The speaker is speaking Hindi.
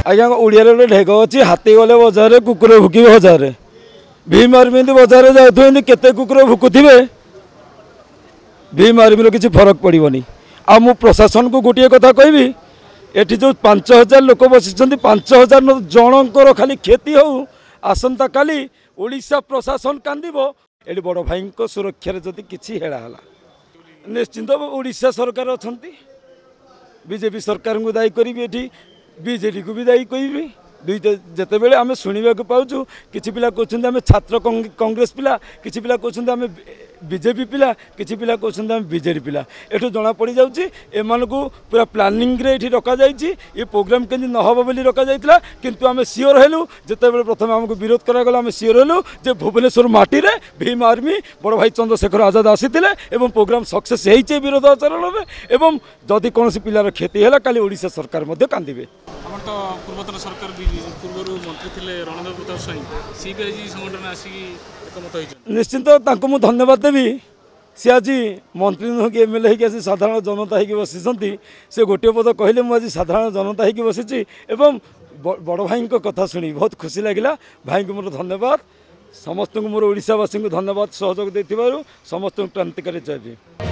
आज्ञा ओडिया गोटे ढेग अच्छी हाथी गले बजार कुकुर भुक हजार भीम आर्मी बजार जाऊँ केते कुकुर भुकुवे भीम आर्मी किसी फरक पड़ोनी। आ मु प्रशासन को गोटे कथा कहबी एठी जो 5000 लोक बसी 5000 जनकर खाली क्षति हो आसंता काली ओडिशा प्रशासन कांदिबो एठी बड़ भाई सुरक्षा जदि किसी हेळाला निश्चिंत ओडिशा सरकार अछंती बीजेपी सरकार को दायी करी एठी बीजेडी को भी दायी करी दुईटा जिते बड़े आम शुणा पाचु कि पिला कहते आम छात्र कांग्रेस पिला कि पिला कहते आम बीजेपी पिला कि पिला कहते आम बीजेडी पिला एठू जना पड़ जाऊँगी एम को पूरा प्लानिंग रे रखा ये प्रोग्राम केमती नहब बोली रखा जाता किंतु आम सियोर हेलु जिते बड़े प्रथम आमको विरोध करागला आम सियोर हेलु जे भुवनेश्वर माटी रे भीम आर्मी बड़ भाई चंद्रशेखर आजाद आसीते एवं प्रोग्राम सक्सेस होइछे विरोध आचरण में एवं जदि कौन पिलार क्षति है काली ओडिशा सरकार कांदिबे। तो पूर्वतन सरकार पूर्व मंत्री थे रणदेव प्रताप स्वाई सी भी आज संगठन आसिक निश्चिंत मुझे धन्यवाद देवी सी आज मंत्री नुह कि एमएलए होगी साधारण जनता हो बसी से गोटे पद कहले मुझे साधारण जनता हो बसी एवं बड़ भाई कथा शुणी बहुत खुशी लगे भाई को मोर धन्यवाद समस्त मोर ओडिशावासी को धन्यवाद सहयोग दे समस्त क्रांतिकारी जय भीम।